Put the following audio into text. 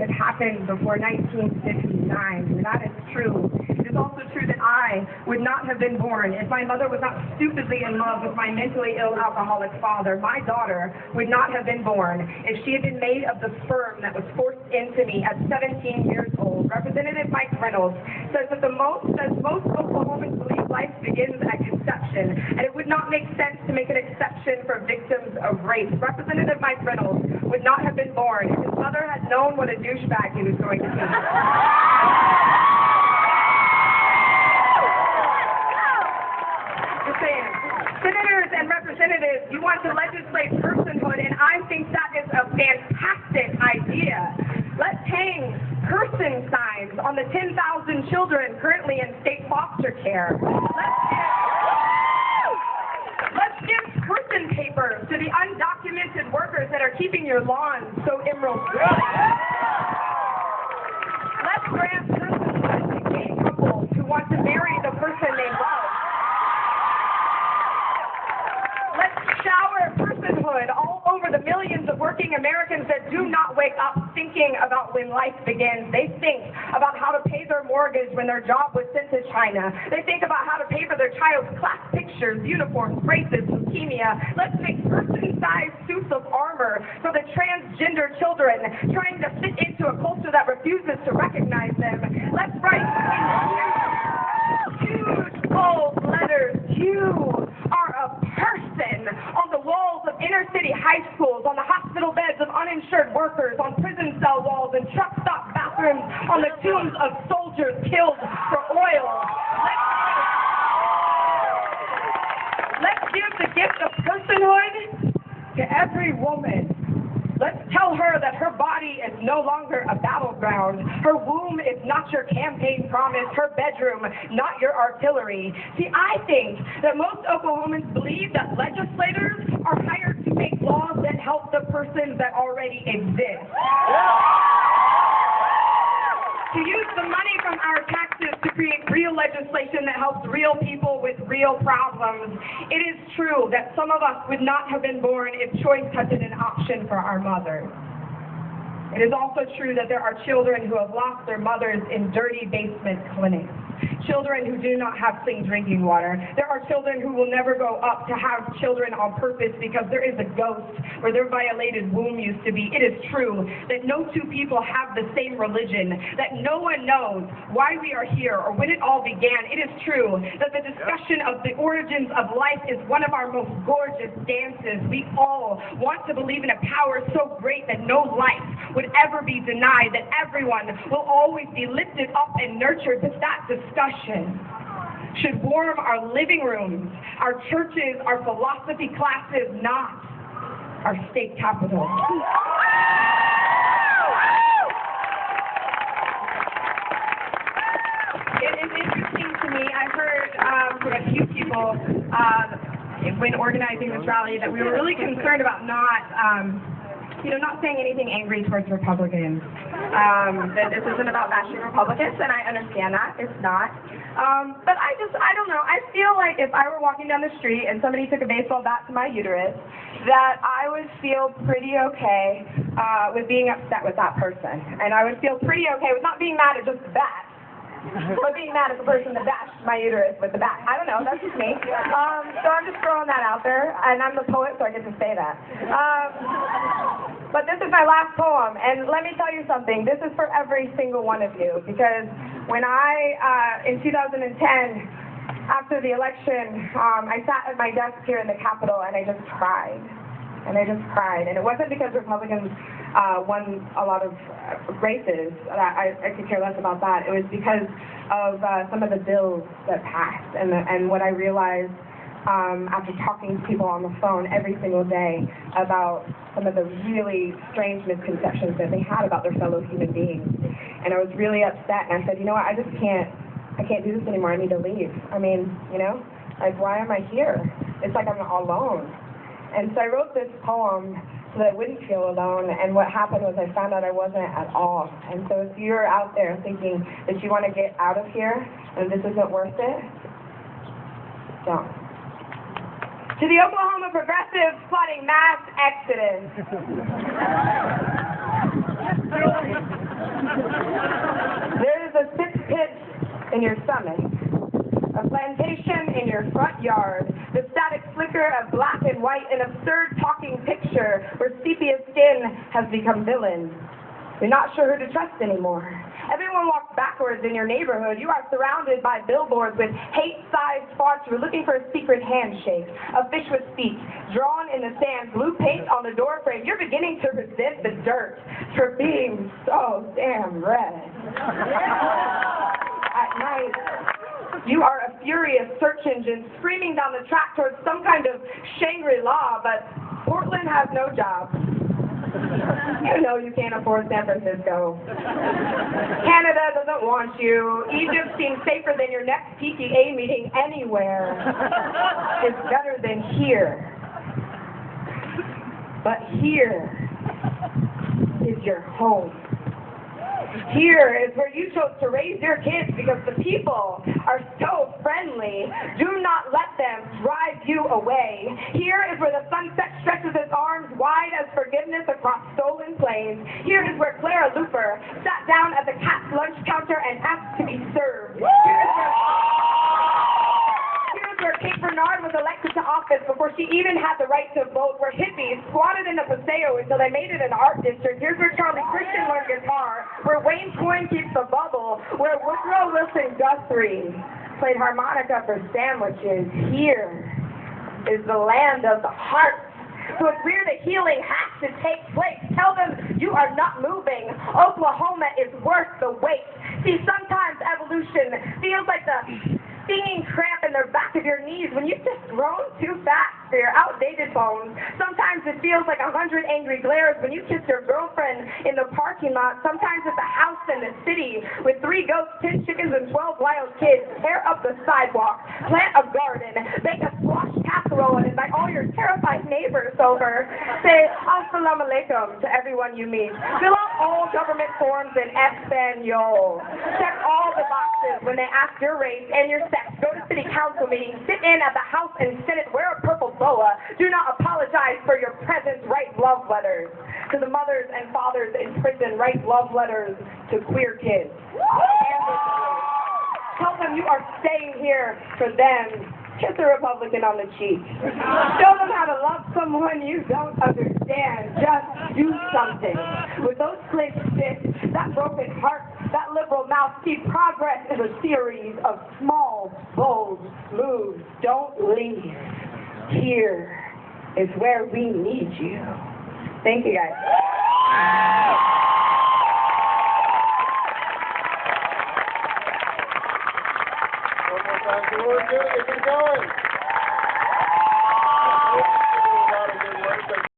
had happened before 1959, and that is true. It is also true that I would not have been born if my mother was not stupidly in love with my mentally ill alcoholic father. My daughter would not have been born if she had been made of the sperm that was forced into me at 17 years old. Representative Mike Reynolds says that most Oklahomans believe life begins at conception, and it would not make sense to make an exception for victims of rape. Representative Mike Reynolds would not have been born if his mother had known what a douchebag he was going to be. Just saying. Senators and representatives, you want to legislate personhood, and I think that is a fantastic idea. Let's hang person signs on the 10,000 children currently in state foster care. Let's give person papers to the undocumented workers that are keeping your lawns so emerald-green. Let's grant personhood to gay couples who want to marry the person they love. Let's shower personhood all over the millions of working Americans that do not wake up thinking about when life begins. They think about how to pay their mortgage when their job was sent to China. They think about how to pay for their child's class pictures, uniforms, braces, leukemia. Let's make person-sized suits of armor for the transgender children trying to fit into a culture that refuses to recognize them. Let's write huge, bold letters. You are a person on the walls of inner-city high schools, on the hospital beds of uninsured workers, on prison cell walls and truck stop bathrooms, on the tombs of soldiers killed for oil. Let's give the gift of personhood to every woman. Let's tell her that her body is no longer a battleground. Her womb is not your campaign promise. Her bedroom, not your artillery. See, I think that most Oklahomans believe that legislators are hired to make laws that help the persons that already exist. To use the money from our taxes to create real legislation that helps real people with real problems. It is true that some of us would not have been born if choice had been an option for our mothers. It is also true that there are children who have lost their mothers in dirty basement clinics. Children who do not have clean drinking water. There are children who will never grow up to have children on purpose because there is a ghost where their violated womb used to be. It is true that no two people have the same religion, that no one knows why we are here or when it all began. It is true that the discussion of the origins of life is one of our most gorgeous dances. We all want to believe in a power so great that no life would ever be denied, that everyone will always be lifted up and nurtured. But that discussion should warm our living rooms, our churches, our philosophy classes, not our state capitol. It is interesting to me, I heard from a few people when organizing this rally that we were really concerned about not saying anything angry towards Republicans. That this isn't about bashing Republicans, and I understand that. It's not. But I don't know. I feel like if I were walking down the street and somebody took a baseball bat to my uterus, that I would feel pretty okay with being upset with that person. And I would feel pretty okay with not being mad at just the bat, but being mad at the person that bashed my uterus with the bat. I don't know. That's just me. So I'm just throwing that out there, and I'm the poet, so I get to say that. But this is my last poem, and let me tell you something. This is for every single one of you, because when in 2010, after the election, I sat at my desk here in the Capitol, and I just cried. And it wasn't because Republicans won a lot of races. I could care less about that. It was because of some of the bills that passed, and what I realized after talking to people on the phone every single day about some of the really strange misconceptions that they had about their fellow human beings. And I was really upset, and I said, you know what, I can't do this anymore. I need to leave. I mean, like, why am I here? It's like I'm alone. And so I wrote this poem so that I wouldn't feel alone, and what happened was I found out I wasn't at all. And so if you're out there thinking that you want to get out of here and this isn't worth it, don't. To the Oklahoma progressives plotting mass exodus. in your stomach. A plantation in your front yard. The static flicker of black and white, an absurd talking picture where sepia skin has become villain. You're not sure who to trust anymore. Everyone walks backwards in your neighborhood. You are surrounded by billboards with hate-sized fonts. You're looking for a secret handshake. A fish with feet drawn in the sand, blue paint on the doorframe. You're beginning to resent the dirt for being so damn red. At night, you are a furious search engine screaming down the track towards some kind of Shangri-La, but Portland has no job. You know you can't afford San Francisco. Canada doesn't want you. Egypt seems safer than your next PTA meeting anywhere. It's better than here. But here is your home. Here is where you chose to raise your kids because the people are so friendly. Do not let them drive you away. Here is where the sunset stretches its arms wide as forgiveness across stolen plains. Here is where Clara Luper sat down at the cat's lunch counter and asked to be served. Here's where Kate Bernard was elected to office before she even had the right to vote, where hippies squatted in the Paseo until they made it an art district. Here's where Charlie Christian learned guitar, where Wayne Coyne keeps the bubble, where Woodrow Wilson Guthrie played harmonica for sandwiches. Here is the land of the heart. So it's where the healing has to take place. Tell them you are not moving. Oklahoma is worth the wait. See, sometimes evolution feels like the stinging cramp in the back of your knees when you've just grown too fast for your outdated bones. Sometimes it feels like 100 angry glares when you kiss your girlfriend in the parking lot. Sometimes it's a house in the city with 3 goats, 10 chickens, and 12 wild kids. Tear up the sidewalk, plant a garden, make a squash casserole, and invite all your terrified neighbors over. Say assalamu alaikum to everyone you meet. Fill out all government forms in Espanol. Check all the boxes when they ask your race and your sex. Go to city council meetings, sit in at the House and Senate, wear a purple boa. Do not apologize for your presence. Write love letters to the mothers and fathers in prison. Write love letters to queer kids. Tell them you are staying here for them. Kiss a Republican on the cheek. Show them how to love someone you don't understand. Just do something. With those clenched fists, that broken heart, that liberal mouth, see, progress is a series of small, bold moves. Don't leave. Here is where we need you. Thank you, guys. One more time. We're good. Keep it going.